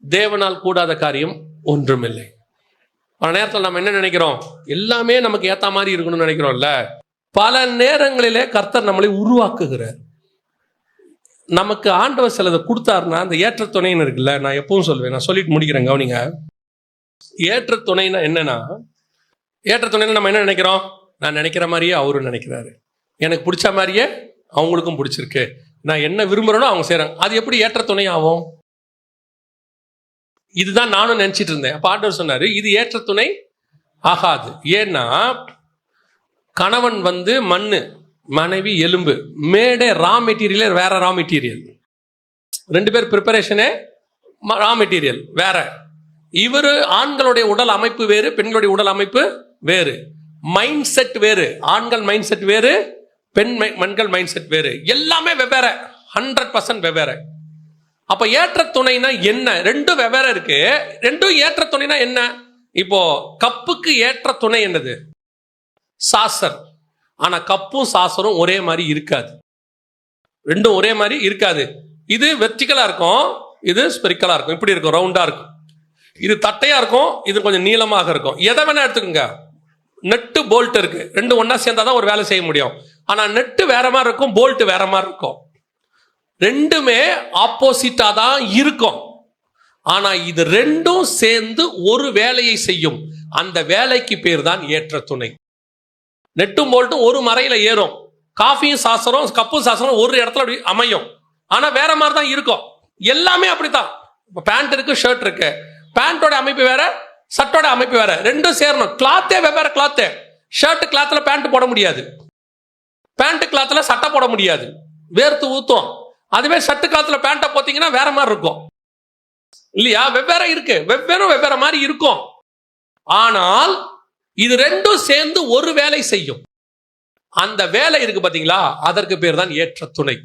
தேவனால் கூடாத காரியம் ஒன்றுமில்லை. பல நேரத்தில் நம்ம என்ன நினைக்கிறோம், எல்லாமே நமக்கு ஏற்ற மாதிரி இருக்கணும்னு நினைக்கிறோம்ல. பல நேரங்களிலே கர்த்தர் நம்மளை உருவாக்குகிறார். நமக்கு ஆண்டவர் சிலதை கொடுத்தாருன்னா, அந்த ஏற்ற துணைன்னு இருக்குல்ல, நான் எப்பவும் சொல்லுவேன், நான் சொல்லிட்டு முடிக்கிறேன் கவனிங்க. ஏற்ற துணைன்னா என்னன்னா, ஏற்ற துணைன்னு நம்ம என்ன நினைக்கிறோம், நான் நினைக்கிற மாதிரியே அவரும் நினைக்கிறாரு, எனக்கு பிடிச்ச மாதிரியே அவங்களுக்கும் பிடிச்சிருக்கு, நான் என்ன விரும்புகிறேனோ அவங்க செய்கிறாங்க. அது எப்படி ஏற்ற துணை ஆகும்? இதுதான் நானும் நினைச்சிட்டு இருந்தேன். அப்ப ஆண்டவர் சொன்னாரு, இது ஏற்ற துணை ஆகாது. ஏன்னா கணவன் மண்ணு, மனைவி எலும்பு, மேடே ரா மெட்டீரியலே வேற ரா மெட்டீரியல். ரெண்டு பேர் ப்ரிப்பரேஷனே ரா மெட்டீரியல் வேற. இவரு ஆண்களுடைய உடல் அமைப்பு வேறு, பெண்களுடைய உடல் அமைப்பு வேறு, மைண்ட் செட் வேறு, ஆண்கள் மைண்ட் செட் வேறு, பெண்கள் மைண்ட் செட் வேறு, எல்லாமே வெவ்வேறு, 100% வெவ்வேறு. அப்ப ஏற்ற துணைனா என்ன? ரெண்டும் வெவ்வேறு இருக்கு. ரெண்டும் ஏற்ற துணைனா என்ன? இப்போ கப்புக்கு ஏற்ற துணை என்னது? சாசர். ஆனா கப்பும் சாசரும் ஒரே மாதிரி இருக்காது, ரெண்டும் ஒரே மாதிரி இருக்காது. இது வெர்டிகலா இருக்கும், இது ஸ்பெரிக்கலா இருக்கும், இப்படி இருக்கும், ரவுண்டா இருக்கும். இது தட்டையா இருக்கும், இது கொஞ்சம் நீளமாக இருக்கும். எதை வேணா எடுத்துக்கோங்க. நெட்டு போல்ட் இருக்கு, ரெண்டும் ஒன்னா சேர்ந்தாதான் ஒரு வேலை செய்ய முடியும். ஆனா நெட்டு வேற மாதிரி இருக்கும், போல்ட் வேற மாதிரி இருக்கும். ரெண்டுமே ஆப்போசிட்டா தான் இருக்கும். ஆனா இது ரெண்டும் சேர்ந்து ஒரு வேலையை செய்யும். அந்த வேலைக்கு பேர் தான் ஏற்ற துணை. நெட்டும் போல்ட்டும் ஒரு மறையில ஏறும், காஃபியும் சாசரும் கப்பும் சாசரும் ஒரு இடத்துல அப்படி அமையும், ஆனா வேற மாதிரி தான் இருக்கும். எல்லாமே அப்படித்தான். இப்போ பேண்ட் இருக்கு, ஷர்ட் இருக்கு, பேண்டோட அமைப்பு வேற, சட்டோட அமைப்பு வேற, ரெண்டும் சேரணும். கிளாத்தே வெவ்வேறு கிளாத்து. ஷர்ட் கிளாத்ல பேண்ட் போட முடியாது, பேண்ட் கிளாத்ல சட்டை போட முடியாது, வேர்த்து ஊத்தும். அதுவே ஷர்ட் கிளாத்ல பேண்ட்டை போத்தீங்கன்னா வேற மாதிரி இருக்கும் இல்லையா? வெவ்வேற இருக்கு, வெவ்வேறு மாதிரி இருக்கும். ஆனால் இது ரெண்டும் சேர்ந்து ஒரு வேலை செய்யும். அந்த வேலை இருக்கு பாத்தீங்களா, அதற்கு பேர் தான் ஏற்ற துணை.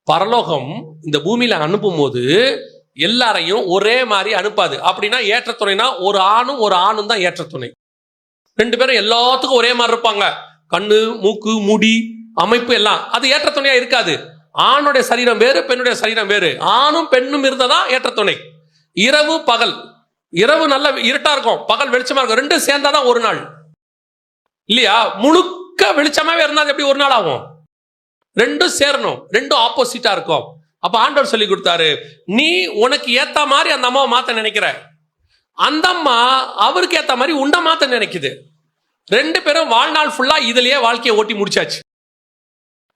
பரலோகம் இந்த பூமியில அனுப்பும் போது எல்லாரையும் ஒரே மாதிரி அனுப்பாது. அப்படின்னா ஏற்ற துணைனா ஒரு ஆணும் தான் ஏற்ற துணை. ரெண்டு பேரும் எல்லாத்துக்கும் ஒரே மாதிரி இருப்பாங்க, கண்ணு, மூக்கு, முடி, அமைப்பு எல்லாம். அது ஏற்ற துணையா இருக்காது. ஆணுடைய சரீரம் வேறு, பெண்ணுடைய சரீரம் வேறு. ஆணும் பெண்ணும் இருந்ததான் ஏற்ற துணை. இரவு பகல், இரவு நல்ல இருட்டா இருக்கும், பகல் வெளிச்சமா இருக்கும், ரெண்டும் சேர்ந்தாதான் ஒரு நாள் இல்லையா? முழுக்க வெளிச்சமாவே இருந்தால் எப்படி ஒரு நாள் ஆகும்? ரெண்டும் சேரணும், ரெண்டும் ஆப்போசிட்டா இருக்கும். அப்ப ஆண்டவர் சொல்லி கொடுத்தாரு, நீ உனக்கு ஏத்த மாதிரி அந்த அம்மாவை மாத்த நினைக்கிற, அந்த அம்மா அவருக்கு ஏத்த மாதிரி உன்னை மாத்த நினைக்குது. ரெண்டு பேரும் வாழ்நாள் ஃபுல்லா இதுலயே வாழ்க்கையை ஓட்டி முடிச்சாச்சு.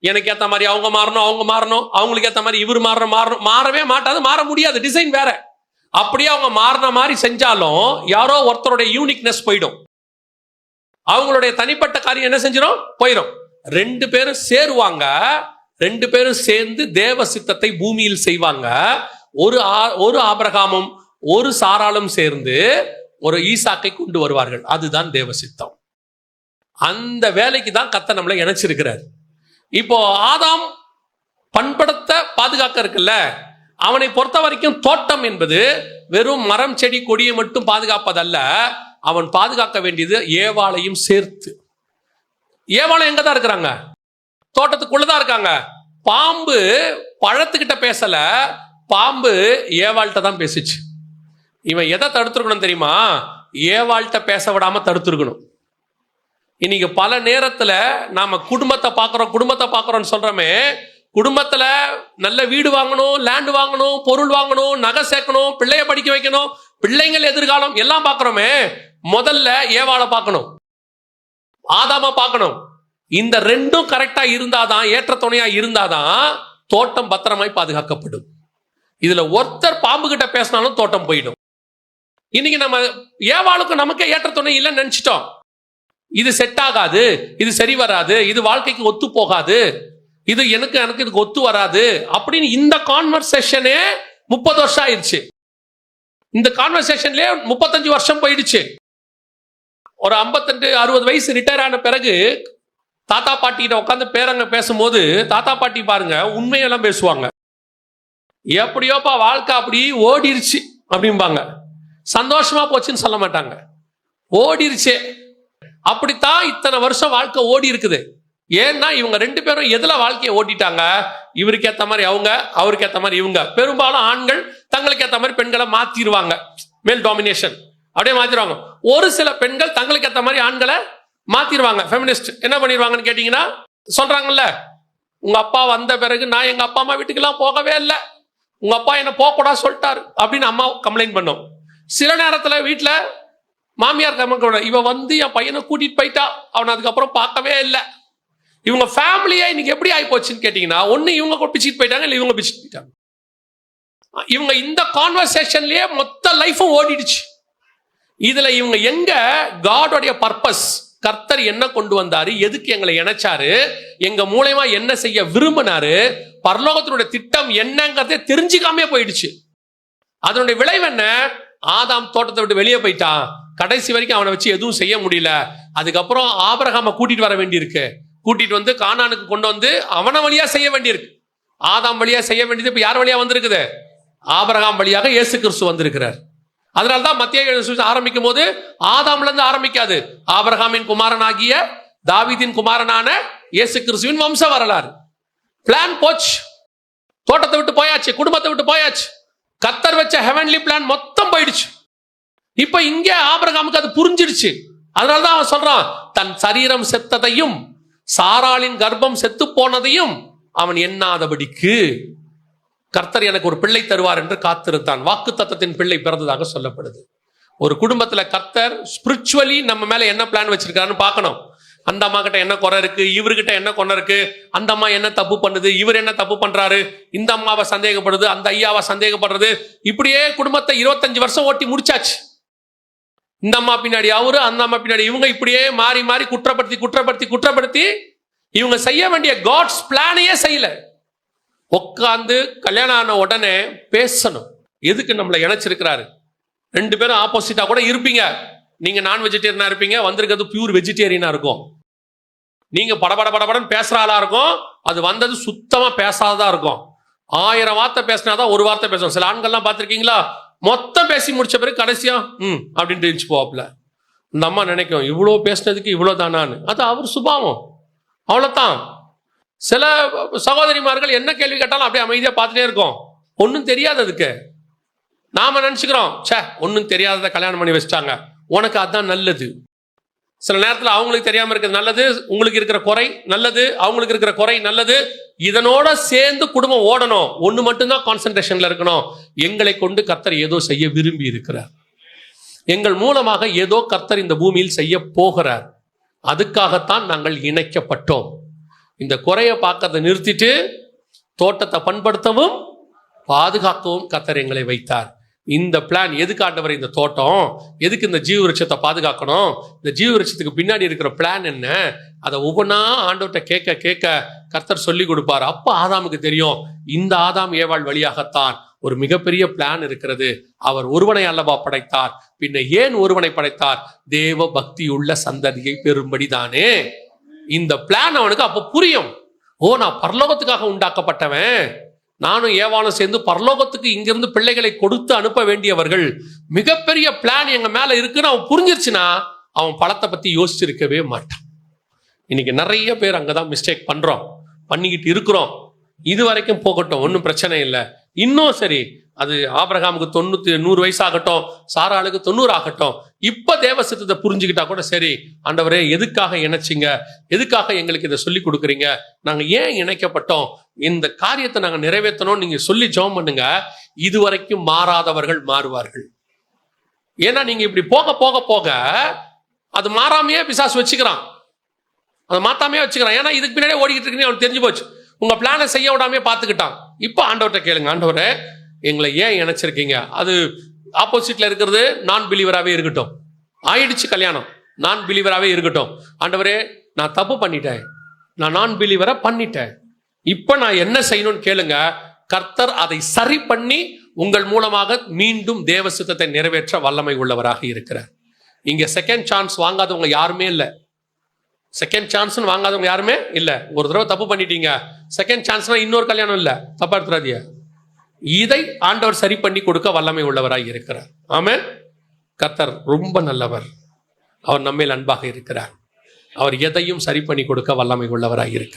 எனக்கு ஏத்த மாதிரி அவங்க மாறணும், அவங்களுக்கு ஏத்த மாதிரி இவர் மாறணும். மாறவே மாட்டாது, மாற முடியாது, டிசைன் வேற. அப்படியே அவங்க மாறின மாதிரி செஞ்சாலும் யாரோ ஒருத்தருடைய யூனிக்னஸ் போயிடும், அவங்களுடைய தனிப்பட்ட காரியம் என்ன செஞ்சிடும், போயிடும். ரெண்டு பேரும் சேருவாங்க, ரெண்டு பேரும் சேர்ந்து தேவ சித்தத்தை பூமியில் செய்வாங்க. ஒரு ஆபிரகாமும் ஒரு சாராளும் சேர்ந்து ஒரு ஈசாக்கை கொண்டு வருவார்கள். அதுதான் தேவ சித்தம். அந்த வேலைக்கு தான் கர்த்தர் நம்மளை இணைச்சிருக்கிறார். இப்போ ஆதாம் பண்படுத்த பாதுகாக்க இருக்குல்ல, அவனை பொறுத்த வரைக்கும் தோட்டம் என்பது வெறும் மரம் செடி கொடியை மட்டும் பாதுகாப்பதல்ல, அவன் பாதுகாக்க வேண்டியது ஏவாளையும் சேர்த்து. ஏவாளை எங்க தான் இருக்கிறாங்க? தோட்டத்துக்குள்ளதான் இருக்காங்க. பாம்பு பழத்துக்கிட்ட பேசல, பாம்பு ஏவாள்கிட்ட தான் பேசிச்சு. இவன் எதை தடுத்துருக்கணும் தெரியுமா? ஏவாள்கிட்ட பேச விடாம தடுத்துருக்கணும். இன்னைக்கு பல நேரத்துல நாம குடும்பத்தை பார்க்கிறோம்னு சொல்றோமே, குடும்பத்துல நல்ல வீடு வாங்கணும், லேண்ட் வாங்கணும், பொருள் வாங்கணும், நகை சேர்க்கணும், பிள்ளைய படிக்க வைக்கணும், பிள்ளைங்கள் எதிர்காலம் எல்லாம் பார்க்கிறோமே, முதல்ல ஏவாளை பார்க்கணும், ஆதாம பார்க்கணும். இந்த ரெண்டும் கரெக்டா இருந்தாதான், ஏற்ற துணையா இருந்தாதான் தோட்டம் பத்திரமாய் பாதுகாக்கப்படும். இதுல ஒருத்தர் பாம்பு கிட்ட பேசினாலும் தோட்டம் போயிடும். இன்னைக்கு நம்ம ஏவாளுக்கு நமக்கே ஏற்ற துணை இல்லைன்னு நினைச்சிட்டோம். இது செட் ஆகாது, இது சரி வராது, இது வாழ்க்கைக்கு ஒத்து போகாது, இது எனக்கு இதுக்கு ஒத்து வராது அப்படின்னு இந்த கான்வர்சேஷனே 30 வருஷம் ஆயிடுச்சு. இந்த கான்வர்சேஷன்லயே 35 வருஷம் போயிடுச்சு. ஒரு 52-60 வயசு ரிட்டையர் ஆன பிறகு தாத்தா பாட்டி கிட்ட உட்காந்து பேரங்க பேசும்போது, தாத்தா பாட்டி பாருங்க உண்மையெல்லாம் பேசுவாங்க. எப்படியோப்பா வாழ்க்கை அப்படி ஓடிருச்சு அப்படிம்பாங்க. சந்தோஷமா போச்சுன்னு சொல்ல மாட்டாங்க, ஓடிருச்சே. அப்படித்தான் இத்தனை வருஷம் வாழ்க்கை ஓடி இருக்குது. ஏன்னா இவங்க 2 பேரும் எதுல வாழ்க்கையை ஓட்டிட்டாங்க? இவருக்கு ஏத்த மாதிரி அவங்க, அவருக்கு ஏத்த மாதிரி இவங்க. பெரும்பாலும் ஆண்கள் தங்களுக்கு ஏத்த மாதிரி பெண்களை மாத்திடுவாங்க, மேல் டாமினேஷன் அப்படியே மாத்திடுவாங்க. ஒரு சில பெண்கள் தங்களுக்கு ஏத்த மாதிரி ஆண்களை மாத்திடுவாங்க. ஃபெமினிஸ்ட் என்ன பண்ணிடுவாங்கன்னு கேட்டீங்கன்னா, சொல்றாங்கல்ல, உங்க அப்பா வந்த பிறகு நான் எங்க அப்பா அம்மா வீட்டுக்கெல்லாம் போகவே இல்லை, உங்க அப்பா என்ன போகக்கூடாது சொல்லிட்டாரு அப்படின்னு அம்மா கம்ப்ளைண்ட் பண்ணோம். சில நேரத்துல வீட்டுல மாமியார் கம்மக்கூட, இவ வந்து என் பையனை கூட்டிட்டு போயிட்டா, அவனை அதுக்கப்புறம் பார்க்கவே இல்லை. இவங்க ஃபேமிலியா இன்னைக்கு எப்படி ஆகி போச்சுன்னு கேட்டீங்கன்னா, ஒண்ணு இவங்க பிச்சுட்டு போயிட்டாங்க, இல்லை இவங்க பிச்சுட்டு போயிட்டாங்க. இவங்க இந்த கான்வர்சேஷன்லயே மொத்த லைஃபும் ஓடிடுச்சு. இதுல இவங்க எங்க காடோடைய பர்பஸ், கர்த்தர் என்ன கொண்டு வந்தாரு, எதுக்கு எங்களை இணைச்சாரு, எங்க மூலமா என்ன செய்ய விரும்பினாரு, பரலோகத்தினுடைய திட்டம் என்னங்கிறதே தெரிஞ்சுக்காமே போயிடுச்சு. அதனுடைய விளைவு என்ன? ஆதாம் தோட்டத்தை விட்டு வெளியே போயிட்டான். கடைசி வரைக்கும் அவனை வச்சு எதுவும் செய்ய முடியல. அதுக்கப்புறம் ஆபிரகாமை கூட்டிட்டு வர வேண்டியிருக்கு. கூட்டிட்டு வந்து கானானுக்கு கொண்டு வந்து அவன வழியா செய்ய வேண்டியிருக்கு. ஆதாம் வழியா செய்ய வேண்டியது இப்ப யார் வழியா வந்திருக்குது? ஆபிரகாம் வழியாக இயேசு கிறிஸ்து வந்திருக்கிறார். அதனால்தான் மத்திய ஆரம்பிக்கும் போது ஆதாம்ல இருந்து ஆரம்பிக்காது, ஆபிரகாமின் குமாரனாகிய தாவீதின் குமாரனான இயேசு கிறிஸ்துவின் வம்ச வரலாறு. பிளான் போச்சு, தோட்டத்தை விட்டு போயாச்சு, குடும்பத்தை விட்டு போயாச்சு, கர்த்தர் வச்ச ஹெவன்லி பிளான் மொத்தம் போயிடுச்சு. இப்ப இங்க ஆபிரகாமுக்கு அது புரிஞ்சிடுச்சு. அதனாலதான் அவன் சொல்றான், தன் சரீரம் செத்ததையும் சாராளின் கர்ப்பம் செத்து போனதையும் அவன் எண்ணாதபடிக்கு கர்த்தர் எனக்கு ஒரு பிள்ளை தருவார் என்று காத்திருந்தான். வாக்கு தத்தத்தின் பிள்ளை பிறந்ததாக சொல்லப்படுது. ஒரு குடும்பத்துல கர்த்தர் ஸ்பிரிச்சுவலி நம்ம மேல என்ன பிளான் வச்சிருக்காருன்னு பார்க்கணும். அந்த அம்மா கிட்ட என்ன குறை இருக்கு, இவர்கிட்ட என்ன குறை இருக்கு, அந்த அம்மா என்ன தப்பு பண்ணுது, இவர் என்ன தப்பு பண்றாரு, இந்த அம்மாவை சந்தேகப்படுது, அந்த ஐயாவை சந்தேகப்படுறது, இப்படியே குடும்பத்தை 25 வருஷம் ஓட்டி முடிச்சாச்சு. இந்த அம்மா பின்னாடி அவரு, அந்த அம்மா பின்னாடி இவங்க, இப்படியே மாறி மாறி குற்றப்படுத்தி இவங்க செய்ய வேண்டிய காட்ஸ் பிளானையே செய்யல. உட்காந்து கல்யாணம் ஆன உடனே பேசணும், எதுக்கு நம்மளை இணைச்சிருக்கிறாரு. 2 பேரும் ஆப்போசிட்டா கூட இருப்பீங்க. நீங்க நான் வெஜிடேரியனா இருப்பீங்க, வந்திருக்கிறது பியூர் வெஜிடேரியனா இருக்கும். நீங்க படபடன்னு பேசுற ஆளா இருக்கும், அது வந்தது சுத்தமா பேசாததா இருக்கும். 1000 வார்த்தை பேசினாதான் ஒரு வார்த்தை பேசுவோம். சில ஆண்கள்லாம் பார்த்திருக்கீங்களா, மொத்தம் பேசி முடிச்ச பிறகு கடைசியா அப்படின்ட்டு இருந்துச்சு போவாப்ல. இந்த அம்மா நினைக்கும், இவ்வளோ பேசினதுக்கு இவ்வளோ தானான்னு. அது அவர் சுபாவம், அவ்வளோதான். சில சகோதரிமார்கள் என்ன கேள்வி கேட்டாலும் அப்படியே அமைதியா பார்த்துட்டே இருக்கும், ஒன்றும் தெரியாது. அதுக்கு நாம நினைச்சுக்கிறோம், ஒன்றும் தெரியாததை கல்யாணம் பண்ணி வச்சிட்டாங்க, உனக்கு அதுதான் நல்லது. சில நேரத்தில் அவங்களுக்கு தெரியாம இருக்கிறது நல்லது, உங்களுக்கு இருக்கிற குறை நல்லது, அவங்களுக்கு இருக்கிற குறை நல்லது. இதனோட சேர்ந்து குடும்பம் ஓடணும். ஒண்ணு மட்டும்தான் கான்சென்ட்ரேஷன்ல இருக்கணும், எங்களை கொண்டு கர்த்தர் ஏதோ செய்ய விரும்பி இருக்கிறார், எங்கள் மூலமாக ஏதோ கர்த்தர் இந்த பூமியில் செய்ய போகிறார், அதுக்காகத்தான் நாங்கள் இணைக்கப்பட்டோம். இந்த குறைய பார்க்கறதை நிறுத்திட்டு தோட்டத்தை பண்படுத்தவும் பாதுகாக்கவும் கர்த்தர் எங்களை வைத்தார். இந்த பிளான் எதுக்கு ஆண்டவர்? இந்த தோட்டம் எதுக்கு? இந்த ஜீவ விருட்சத்தை பாதுகாக்கணும். இந்த ஜீவ விருட்சத்துக்கு பின்னாடி இருக்கிற பிளான் என்ன, அதை ஒவ்வொன்றா ஆண்டவர்கிட்ட கேட்க கேட்க கர்த்தர் சொல்லி கொடுப்பார். அப்ப ஆதாமுக்கு தெரியும், இந்த ஆதாம் ஏவாள் வழியாகத்தான் ஒரு மிகப்பெரிய பிளான் இருக்கிறது. அவர் ஒருவனை அல்லவா படைத்தார், பின்ன ஏன் ஒருவனை படைத்தார்? தேவ பக்தியுள்ள சந்ததியை பெறும்படிதானே. இந்த பிளான் அவனுக்கு அப்ப புரியும். ஓ, நான் பரலோகத்துக்காக உண்டாக்கப்பட்டவன், நானும் ஏவாளும் சேர்ந்து பரலோகத்துக்கு இங்கிருந்து பிள்ளைகளை கொடுத்து அனுப்ப வேண்டியவர்கள், மிகப்பெரிய பிளான் எங்க மேல இருக்குன்னு அவன் புரிஞ்சிருச்சுன்னா அவன் பழத்தை பத்தி யோசிச்சிருக்கவே மாட்டான். இன்னைக்கு நிறைய பேர் அங்கதான் மிஸ்டேக் பண்ணிக்கிட்டு இருக்கிறோம். இது வரைக்கும் போகட்டும், ஒன்றும் பிரச்சனை இல்லை. இன்னும் சரி, அது ஆபிரகாமுக்கு 100 வயசு ஆகட்டும், சாராளுக்கு 90 ஆகட்டும், இப்ப தேவ சித்தத்தை புரிஞ்சுக்கிட்டா கூட சரி, ஆண்டவரே எதுக்காக இணைச்சிங்க, எதுக்காக எங்களுக்கு இதை சொல்லி கொடுக்குறீங்க, நாங்க ஏன் இணைக்கப்பட்டோம், இந்த காரியத்தை நாங்க நிறைவேற்றணும் நீங்க சொல்லி ஜெபம் பண்ணுங்க. இதுவரைக்கும் மாறாதவர்கள் மாறுவார்கள். ஏன்னா நீங்க இப்படி போக போக போக அது மாறாமையே பிசாசு வச்சுக்கிறான், அதை மாத்தாமையே வச்சுக்கிறான். ஏன்னா இதுக்கு பின்னாடியே ஓடிக்கிட்டு இருக்குன்னு அவனுக்கு தெரிஞ்சு போச்சு. உங்க பிளானை செய்ய விடாமே பார்த்துக்கிட்டான். இப்ப ஆண்டவர்கிட்ட கேளுங்க, ஆண்டவரே எங்களை ஏன் இணைச்சிருக்கீங்க? அது ஆப்போசிட்ல இருக்கிறது நான் பிலீவராகவே இருக்கட்டும், ஆயிடுச்சு கல்யாணம், நான் பிலீவராகவே இருக்கட்டும். ஆண்டவரே நான் தப்பு பண்ணிட்டேன், நான் பிலீவரா பண்ணிட்டேன், இப்ப நான் என்ன செய்யணும்னு கேளுங்க. கர்த்தர் அதை சரி பண்ணி உங்கள் மூலமாக மீண்டும் தேவ சித்தத்தை நிறைவேற்ற வல்லமை உள்ளவராக இருக்கிறார். இங்க செகண்ட் சான்ஸ் வாங்காதவங்க யாருமே இல்லை. செகண்ட் சான்ஸ் வாங்காதவங்க யாருமே இல்லை. ஒரு தடவை தப்பு பண்ணிட்டீங்க, செகண்ட் சான்ஸ்னா இன்னொரு கல்யாணம் இல்லை, தப்பா எடுத்துறாதீங்க. இதை ஆண்டவர் சரி பண்ணி கொடுக்க வல்லமை உள்ளவராக இருக்கிறார். ஆமென். கர்த்தர் ரொம்ப நல்லவர், அவர் நம்மேல் அன்பாக இருக்கிறார். அவர் எதையும் சரி பண்ணி கொடுக்க வல்லமை உள்ளவராக இருக்கிறார்.